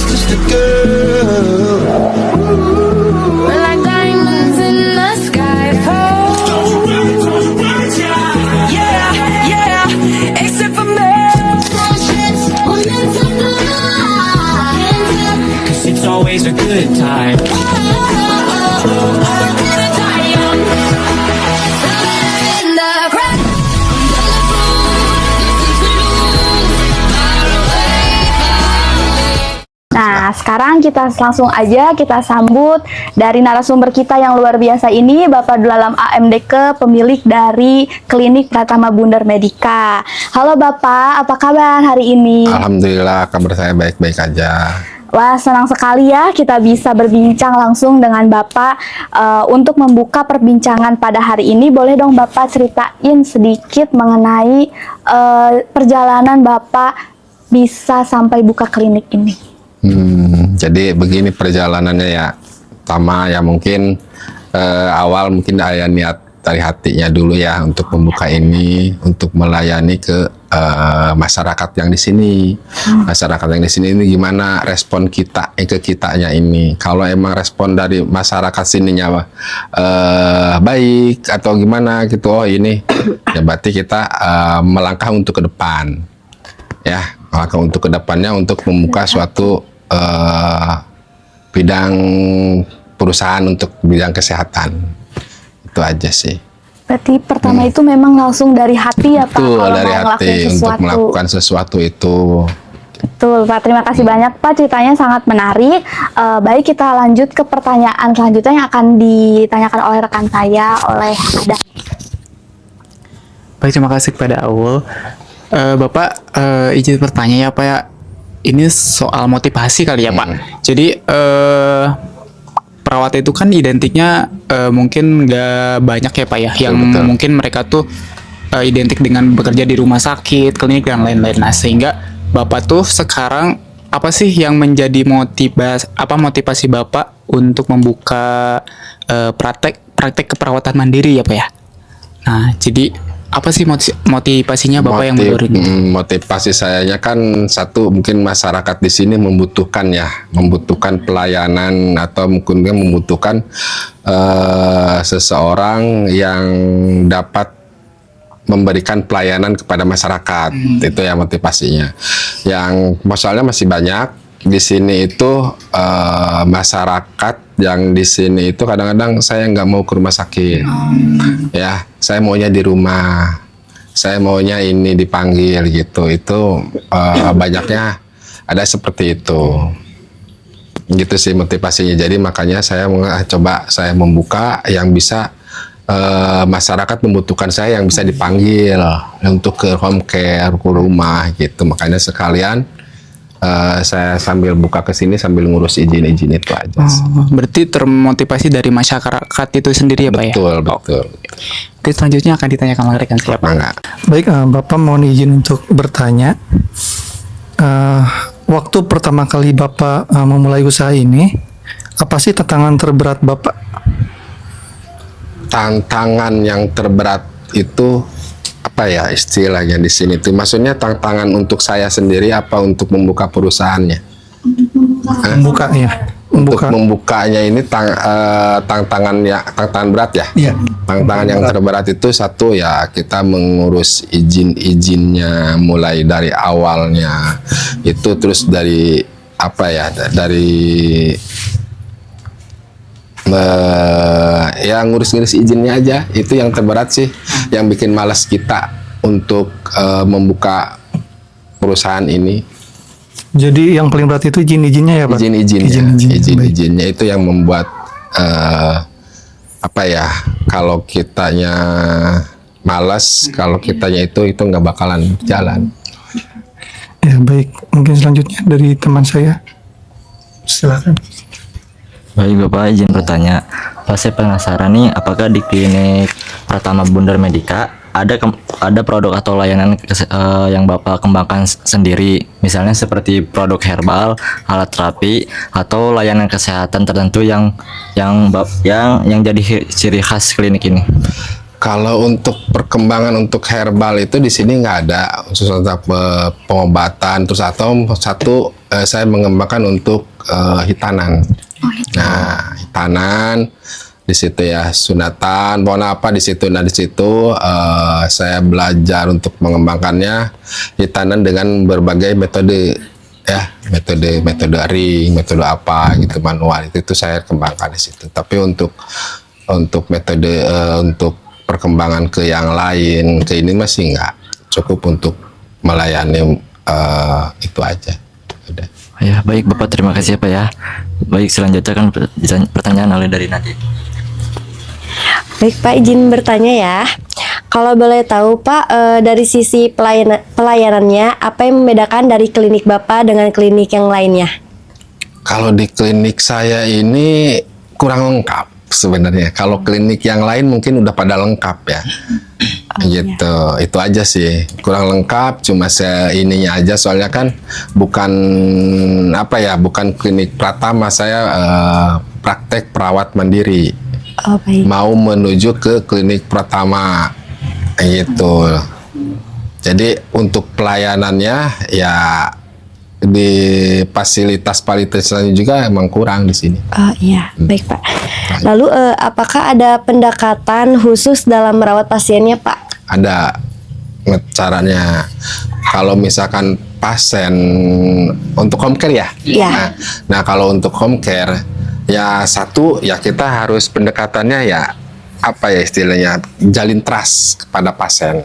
was just a girl. We're like diamonds in the sky. Yeah, yeah, except for me. Cause it's always a good time. Nah, sekarang kita langsung aja kita sambut dari narasumber kita yang luar biasa ini, Bapak Dulalam AMDK, pemilik dari Klinik Pratama Bundar Medica. Halo Bapak, apa kabar hari ini? Alhamdulillah, kabar saya baik-baik aja. Wah, senang sekali ya kita bisa berbincang langsung dengan Bapak. Untuk membuka perbincangan pada hari ini, boleh dong Bapak ceritain sedikit mengenai perjalanan Bapak bisa sampai buka klinik ini. Jadi begini perjalanannya ya. Pertama ya mungkin awal mungkin ada niat dari hatinya dulu ya untuk membuka ini, untuk melayani ke masyarakat yang di sini. Masyarakat yang di sini ini gimana respon kita ke kitanya ini. Kalau emang respon dari masyarakat sininya baik atau gimana gitu, oh ini ya berarti kita melangkah untuk ke depan. Ya, melangkah untuk ke depannya untuk membuka suatu bidang perusahaan untuk bidang kesehatan. Itu aja sih. Berarti pertama itu memang langsung dari hati ya Pak, Betul, kalau dari mau hati ngelakuin untuk sesuatu. melakukan sesuatu itu. Betul Pak, terima kasih banyak Pak, ceritanya sangat menarik. Baik, kita lanjut ke pertanyaan selanjutnya yang akan ditanyakan oleh rekan saya, oleh Adam. Baik, terima kasih kepada Aul. Bapak, izin bertanya ya Pak ya. Ini soal motivasi kali ya Pak. Jadi perawat itu kan identiknya mungkin nggak banyak ya Pak ya. Yang betul. mungkin mereka tuh identik dengan bekerja di rumah sakit, klinik dan lain-lain. Nah, sehingga Bapak tuh sekarang apa sih yang menjadi motivasi Bapak untuk membuka praktek keperawatan mandiri ya Pak ya. Nah, jadi apa sih motivasinya Bapak yang mendorong itu? Motivasi sayanya kan satu, mungkin masyarakat di sini membutuhkan pelayanan atau mungkin membutuhkan seseorang yang dapat memberikan pelayanan kepada masyarakat. Itu ya motivasinya. Yang masalahnya masih banyak di sini itu masyarakat yang di sini itu kadang-kadang saya nggak mau ke rumah sakit, ya saya maunya di rumah, saya maunya ini dipanggil gitu. Itu banyaknya ada seperti itu, gitu sih motivasinya. Jadi makanya saya coba saya membuka yang bisa masyarakat membutuhkan saya yang bisa dipanggil untuk ke home care, ke rumah gitu. Makanya sekalian saya sambil buka ke sini sambil ngurus izin-izin itu aja sih. Berarti termotivasi dari masyarakat itu sendiri ya Pak ya? Betul. Oke, selanjutnya akan ditanyakan oleh rekan siapa? Mangga. Baik, Bapak mohon izin untuk bertanya. Waktu pertama kali Bapak memulai usaha ini, apa sih tantangan terberat Bapak? Tantangan yang terberat itu apa ya istilahnya di sini tuh? Maksudnya tantangan untuk saya sendiri apa untuk membuka perusahaannya? Membuka ya. Untuk membukanya ini tantangan berat ya. Iya. Tantangan yang terberat itu satu ya, kita mengurus izin-izinnya mulai dari awalnya. Itu terus dari apa ya? Ya ngurus-ngurus izinnya aja, itu yang terberat sih, yang bikin malas kita untuk membuka perusahaan ini. Jadi yang paling berat itu izin-izinnya ya Pak? Izin-izinnya itu yang membuat apa ya, kalau kitanya malas, kalau kitanya itu nggak bakalan jalan. Ya baik, mungkin selanjutnya dari teman saya, silakan. Baik Bapak, izin bertanya. Pak, saya penasaran nih, apakah di klinik Pratama Bundar Medica ada produk atau layanan yang Bapak kembangkan sendiri, misalnya seperti produk herbal, alat terapi, atau layanan kesehatan tertentu yang jadi ciri khas klinik ini? Kalau untuk perkembangan untuk herbal itu di sini nggak ada khusus untuk pengobatan. Terus satu saya mengembangkan untuk hitanan. Nah, hitanan di situ ya, sunatan, pohon apa di situ. Nah, di situ saya belajar untuk mengembangkannya hitanan dengan berbagai metode ya, metode ring, metode apa gitu, manual itu saya kembangkan di situ. Tapi untuk metode untuk perkembangan ke yang lain, ke ini masih nggak cukup untuk melayani itu aja. Udah. Ya, baik Bapak, terima kasih ya Pak ya. Baik, selanjutnya kan pertanyaan oleh dari Nadia. Baik Pak, izin bertanya ya. Kalau boleh tahu Pak, dari sisi pelayanannya, apa yang membedakan dari klinik Bapak dengan klinik yang lainnya? Kalau di klinik saya ini kurang lengkap sebenarnya. Kalau klinik yang lain mungkin udah pada lengkap ya. Gitu. Itu aja sih. Kurang lengkap, cuma saya ininya aja, soalnya kan bukan bukan klinik Pratama, saya praktek perawat mandiri. Oh, baik. Mau menuju ke klinik Pratama. Gitu. Jadi untuk pelayanannya ya di fasilitasnya juga emang kurang di sini. Oh iya, baik Pak. Lalu apakah ada pendekatan khusus dalam merawat pasiennya Pak? Ada caranya. Kalau misalkan pasien untuk home care ya. Iya. Nah, kalau untuk home care ya satu ya kita harus pendekatannya ya apa ya istilahnya, jalin trust kepada pasien.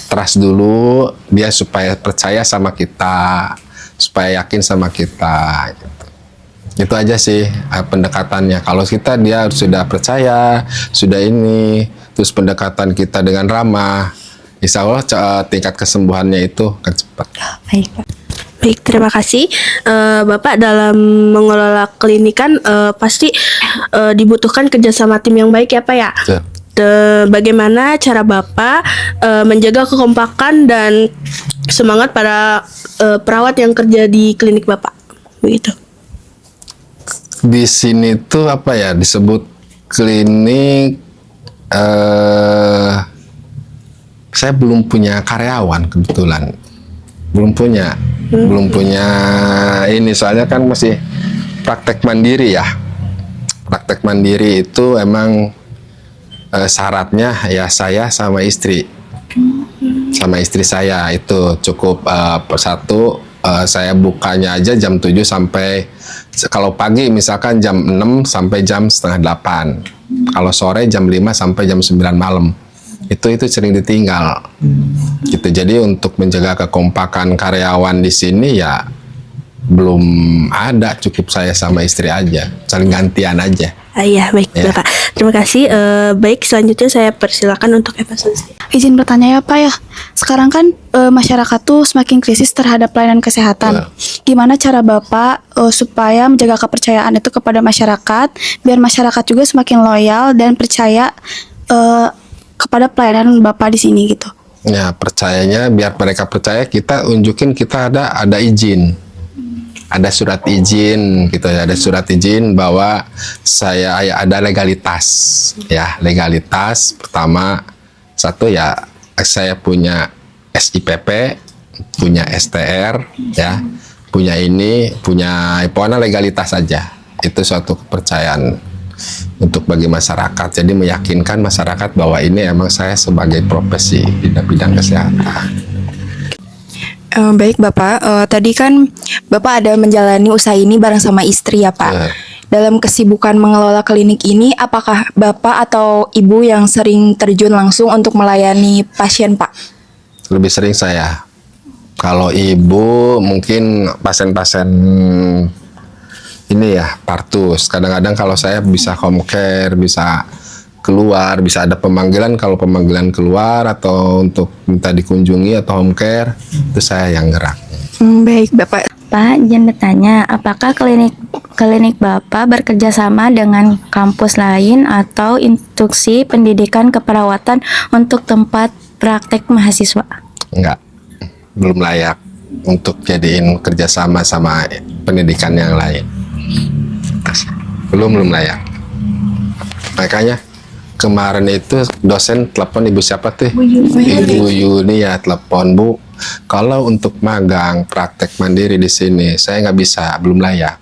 Trust dulu dia supaya percaya sama kita, supaya yakin sama kita gitu. Itu aja sih pendekatannya. Kalau dia sudah percaya, sudah ini, terus pendekatan kita dengan ramah, insya Allah tingkat kesembuhannya itu akan cepat. Baik Pak. Baik, terima kasih. Bapak dalam mengelola klinik kan pasti dibutuhkan kerjasama tim yang baik ya Pak ya? Bagaimana cara Bapak menjaga kekompakan dan semangat para perawat yang kerja di klinik Bapak? Begitu. Di sini tuh disebut klinik, saya belum punya karyawan kebetulan. Belum punya ini, soalnya kan masih praktek mandiri ya. Praktek mandiri itu emang syaratnya ya saya sama istri. Sama istri saya itu cukup saya bukanya aja jam 7 sampai, kalau pagi misalkan jam 6 sampai jam setengah 8. Kalau sore jam 5 sampai jam 9 malam. Itu sering ditinggal. Gitu. Jadi untuk menjaga kekompakan karyawan di sini ya belum ada, cukup saya sama istri aja, saling gantian aja. Iya, baik Ya. Bapak. Terima kasih. Baik, selanjutnya saya persilakan untuk evaluasi. Izin bertanya ya Pak ya. Sekarang kan masyarakat tuh semakin krisis terhadap pelayanan kesehatan. Gimana cara Bapak supaya menjaga kepercayaan itu kepada masyarakat, biar masyarakat juga semakin loyal dan percaya kepada pelayanan Bapak di sini gitu? Ya, percayanya biar mereka percaya, kita unjukin kita ada izin. Ada surat izin gitu ya, ada surat izin bahwa saya ada legalitas. Ya, legalitas pertama satu ya, saya punya SIPP, punya STR ya, punya pokoknya legalitas saja. Itu suatu kepercayaan untuk bagi masyarakat. Jadi meyakinkan masyarakat bahwa ini emang saya sebagai profesi di bidang kesehatan. Baik Bapak, tadi kan Bapak ada menjalani usaha ini bareng sama istri ya Pak. Dalam kesibukan mengelola klinik ini, apakah Bapak atau Ibu yang sering terjun langsung untuk melayani pasien Pak? Lebih sering saya. Kalau Ibu mungkin pasien-pasien ini ya partus. Kadang-kadang kalau saya bisa home care, bisa keluar, bisa ada pemanggilan. Kalau pemanggilan keluar atau untuk minta dikunjungi atau home care, itu saya yang gerak. Baik Bapak. Pak, izin bertanya, apakah klinik Bapak bekerja sama dengan kampus lain atau instruksi pendidikan keperawatan untuk tempat praktek mahasiswa? Enggak, belum layak untuk jadiin kerjasama sama pendidikan yang lain. Belum layak. Makanya kemarin itu dosen telepon ibu siapa tuh? Ibu Yuni ya telepon, Bu. Kalau untuk magang praktek mandiri di sini saya nggak bisa, belum layak.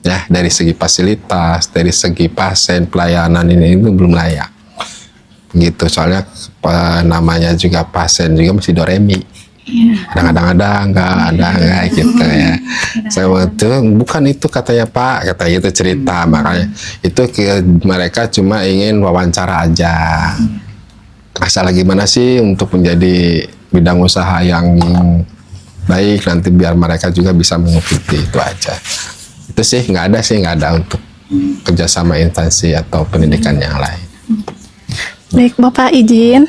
Ya, dari segi fasilitas, dari segi pasien pelayanan ini itu belum layak. Gitu, soalnya namanya juga pasien juga masih doremi. Kadang-kadang nggak gitu ya. Saya waktu bukan itu katanya Pak, katanya itu cerita, makanya itu mereka cuma ingin wawancara aja. Masalah gimana sih untuk menjadi bidang usaha yang baik nanti biar mereka juga bisa mengikuti, itu aja. Itu sih nggak ada untuk kerjasama instansi atau pendidikan yang lain. Baik Bapak izin,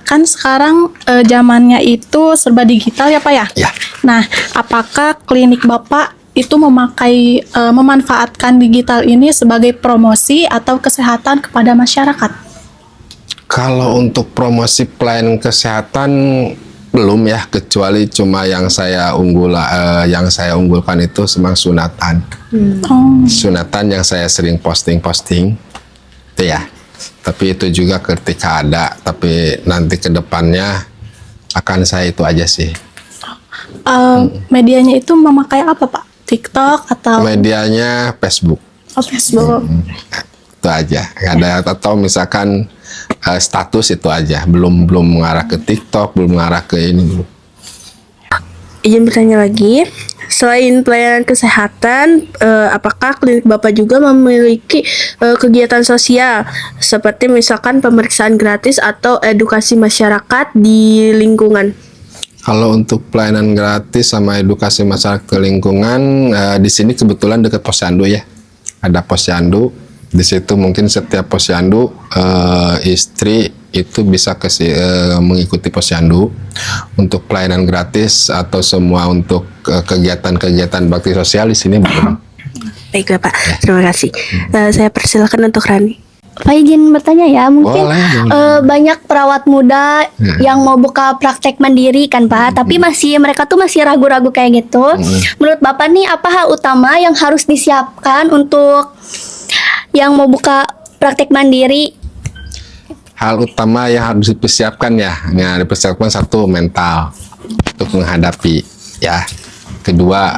kan sekarang zamannya itu serba digital ya Pak ya? Ya. Nah, apakah klinik Bapak itu memanfaatkan digital ini sebagai promosi atau kesehatan kepada masyarakat? Kalau untuk promosi pelayanan kesehatan belum ya, kecuali cuma yang saya unggulkan itu memang sunatan. Sunatan yang saya sering posting itu ya. Tapi itu juga ketika ada, tapi nanti ke depannya akan saya itu aja sih. Medianya itu memakai apa Pak? TikTok atau? Medianya Facebook. Oh, Facebook. Itu aja. Ada atau misalkan status itu aja, belum mengarah ke TikTok, belum mengarah ke ini. Izin bertanya lagi, selain pelayanan kesehatan, apakah klinik Bapak juga memiliki kegiatan sosial seperti misalkan pemeriksaan gratis atau edukasi masyarakat di lingkungan? Kalau untuk pelayanan gratis sama edukasi masyarakat ke lingkungan, di sini kebetulan dekat posyandu ya, ada posyandu. Di situ mungkin setiap posyandu istri itu bisa mengikuti posyandu untuk pelayanan gratis atau semua untuk kegiatan-kegiatan bakti sosial di sini belum. Baik Bapak, terima kasih. Saya persilakan untuk Rani. Pak izin bertanya ya, mungkin Boleh. banyak perawat muda yang mau buka praktek mandiri kan Pak, tapi mereka tuh masih ragu-ragu kayak gitu. Menurut Bapak nih, apa hal utama yang harus disiapkan untuk yang mau buka praktek mandiri? Hal utama yang harus dipersiapkan dipersiapkan satu mental untuk menghadapi ya. Kedua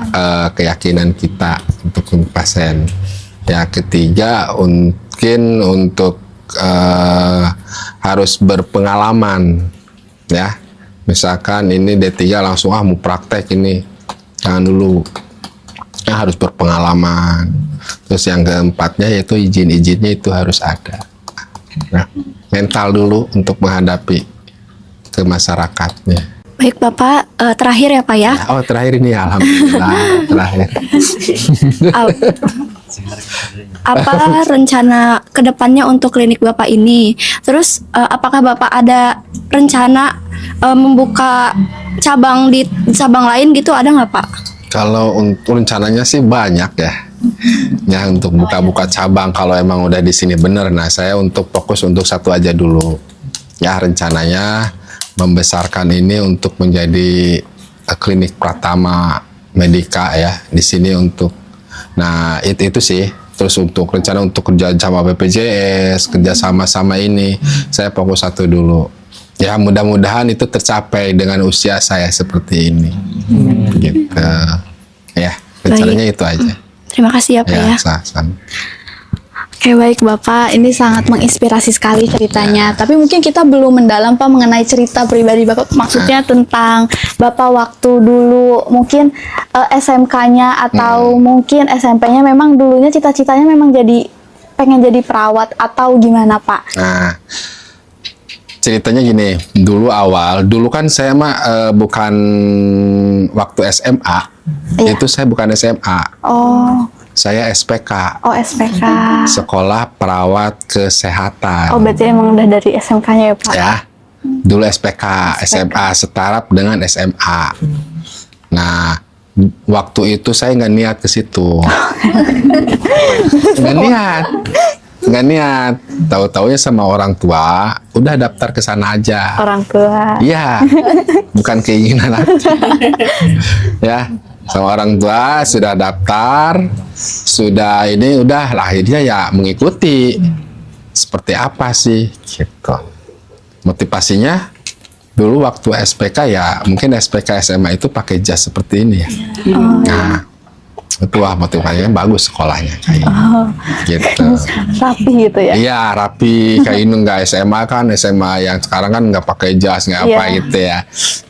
keyakinan kita untuk pasien. Ya, ketiga mungkin untuk harus berpengalaman ya. Misalkan ini D3 langsung mau praktek ini, jangan dulu. Harus berpengalaman. Terus yang keempatnya yaitu izin-izinnya itu harus ada. Nah, mental dulu untuk menghadapi ke masyarakatnya. Baik Bapak, terakhir ya Pak ya. Oh terakhir ini alhamdulillah terakhir. Apa rencana kedepannya untuk klinik Bapak ini? Terus apakah Bapak ada rencana membuka cabang di cabang lain gitu, ada nggak Pak? Kalau untuk rencananya sih banyak ya. Ya untuk buka-buka cabang kalau emang udah di sini bener. Nah saya untuk fokus untuk satu aja dulu. Ya rencananya membesarkan ini untuk menjadi klinik Pratama Medika ya di sini untuk. Nah itu sih. Terus untuk rencana untuk kerja sama BPJS, kerja sama ini saya fokus satu dulu. Ya mudah-mudahan itu tercapai dengan usia saya seperti ini. Gitu. Ya rencananya itu aja. Terima kasih ya Pak ya. Sama. Oke baik Bapak, ini sangat menginspirasi sekali ceritanya. Tapi mungkin kita belum mendalam Pak mengenai cerita pribadi Bapak. Maksudnya tentang Bapak waktu dulu mungkin SMK-nya atau mungkin SMP-nya memang dulunya cita-citanya memang pengen jadi perawat atau gimana Pak? Nah ceritanya gini, dulu kan saya bukan waktu SMA, itu saya bukan SMA. Oh. Saya SPK. Oh SPK. Sekolah Perawat Kesehatan. Oh berarti emang udah dari SMK-nya ya Pak? Ya, dulu SPK. SMA setaraf dengan SMA. Nah, waktu itu saya nggak niat ke situ. Nggak niat. Tahu-taunya sama orang tua, udah daftar ke sana aja. Orang tua. Iya, bukan keinginan aja. Ya. Sama orang tua sudah daftar, sudah ini udah akhirnya ya mengikuti seperti apa sih gitu. Motivasinya dulu waktu SPK ya mungkin SPK SMA itu pakai jas seperti ini ya. Nah itu motivasinya bagus sekolahnya kayak gitu. Rapi gitu ya. Iya rapi kayak ini nggak SMA kan, SMA yang sekarang kan nggak pakai jas nggak apa gitu ya.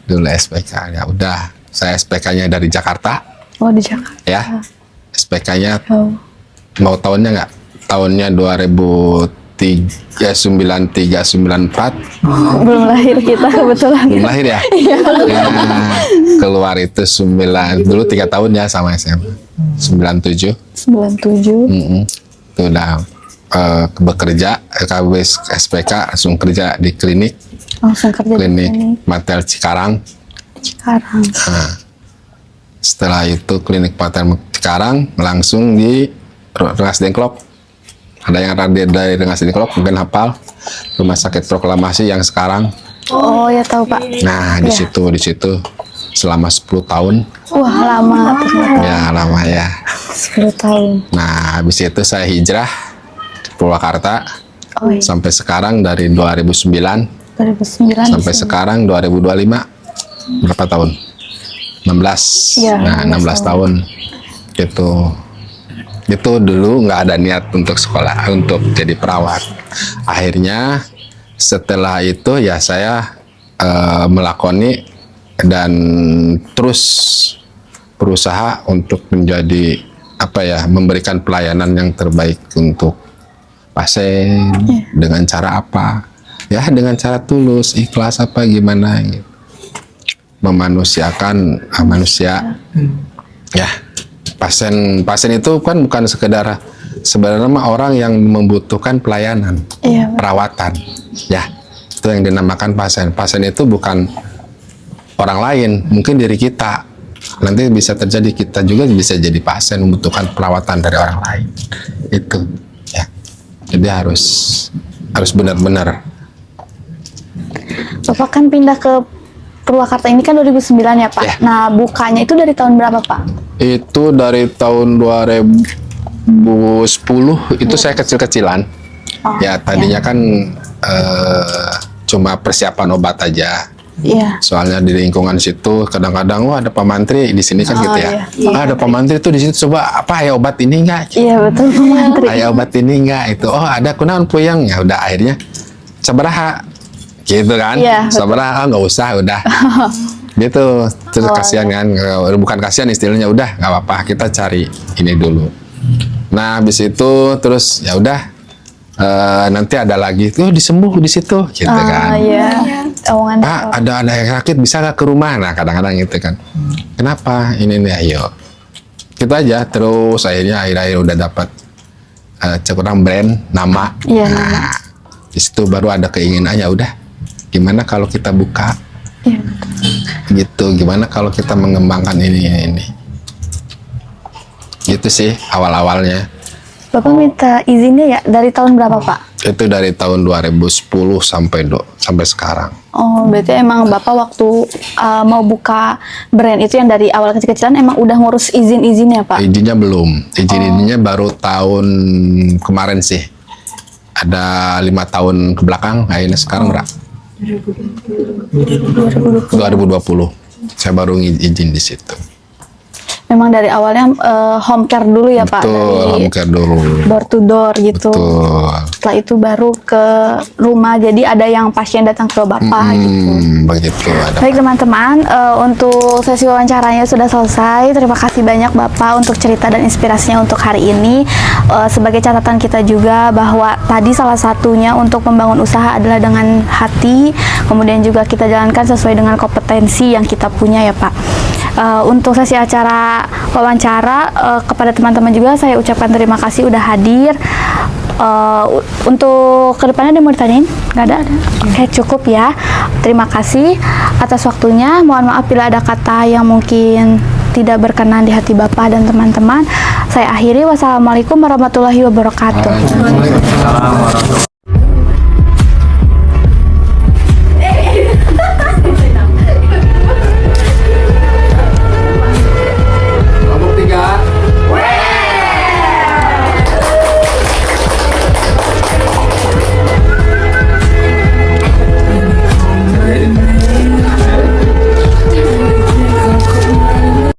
Dulu SPK ya udah saya SPK-nya dari Jakarta. Oh di Jakarta. Ya SPK-nya mau tahunnya nggak? Tahunnya 93, 94. Belum lahir kita kebetulan. Belum lahir ya? Nah, keluar itu 9, dulu 3 tahun ya sama SMA. 97. 97. Itu udah bekerja, habis SPK langsung kerja di klinik. Langsung kerja Klinik di klinik. Matel Cikarang. Cikarang. Nah, setelah itu klinik Matel Cikarang langsung di Rengas Dengklok. Ada yang dari Rengas Dengklok mungkin hafal, Rumah Sakit Proklamasi yang sekarang. Oh ya tahu Pak. Nah di situ selama 10 tahun. Wah lama ternyata. Ya lama ya. 10 tahun. Nah habis itu saya hijrah ke Purwakarta. Oh, iya. Sampai sekarang dari 2009 sampai sekarang 2025 berapa tahun? 16. Ya, Nah 16 tahun gitu. Itu dulu nggak ada niat untuk sekolah, untuk jadi perawat. Akhirnya setelah itu ya saya melakoni dan terus berusaha untuk menjadi memberikan pelayanan yang terbaik untuk pasien dengan cara apa? Ya dengan cara tulus, ikhlas gimana gitu. Memanusiakan manusia. Ya. Pasien itu kan bukan sekedar sebenarnya orang yang membutuhkan pelayanan, perawatan, ya itu yang dinamakan pasien. Pasien itu bukan orang lain, mungkin diri kita. Nanti bisa terjadi kita juga bisa jadi pasien membutuhkan perawatan dari orang lain. Itu, ya. Jadi harus benar-benar. Bapak kan pindah ke Purwakarta ini kan 2009 ya Pak. Ya. Nah bukanya itu dari tahun berapa Pak? Itu dari tahun 2010 itu saya kecil-kecilan. Ya tadinya kan cuma persiapan obat aja. Iya. Soalnya di lingkungan situ kadang-kadang ada Pak Mantri di sini kan gitu ya. Ada Pak Mantri tuh di situ, coba ya obat ini enggak? Iya betul Pak Mantri. Ada obat ini enggak? Itu ada kunaon puyeng ya udah akhirnya sabaraha gitu kan. Sabaraha nggak usah udah. Gitu terus kasihan kan, bukan kasihan istilahnya, udah nggak apa-apa kita cari ini dulu. Nah habis itu terus ya udah nanti ada lagi tuh disembuh di situ gitu kan. Pak ada yang sakit bisa nggak ke rumah? Nah kadang-kadang gitu kan. Kenapa ini nih? Ayo kita aja terus akhirnya udah dapat kurang brand nama. Nah di situ baru ada keinginan ya udah gimana kalau kita buka. Gitu, gimana kalau kita mengembangkan ini gitu sih awal-awalnya. Bapak minta izinnya ya dari tahun berapa Pak? Itu dari tahun 2010 sampai sekarang. Oh berarti emang Bapak waktu mau buka brand itu yang dari awal kecil-kecilan emang udah ngurus izin-izinnya Pak? Izinnya belum, izinnya baru tahun kemarin sih, ada 5 tahun ke belakang. Akhirnya sekarang berapa? 2020 saya baru izin di situ. Memang dari awalnya home care dulu ya Pak? Betul, home care dulu. Door to door gitu. Betul. Setelah itu baru ke rumah, jadi ada yang pasien datang ke Bapak gitu. Begitu. Baik teman-teman, untuk sesi wawancaranya sudah selesai. Terima kasih banyak Bapak untuk cerita dan inspirasinya untuk hari ini. Sebagai catatan kita juga bahwa tadi salah satunya untuk membangun usaha adalah dengan hati, kemudian juga kita jalankan sesuai dengan kompetensi yang kita punya ya Pak. Untuk sesi acara wawancara kepada teman-teman juga saya ucapkan terima kasih udah hadir. Untuk kedepannya ada yang mau ditanyain? Nggak ada? Oke, cukup ya. Terima kasih atas waktunya. Mohon maaf bila ada kata yang mungkin tidak berkenan di hati Bapak dan teman-teman. Saya akhiri. Wassalamualaikum warahmatullahi wabarakatuh.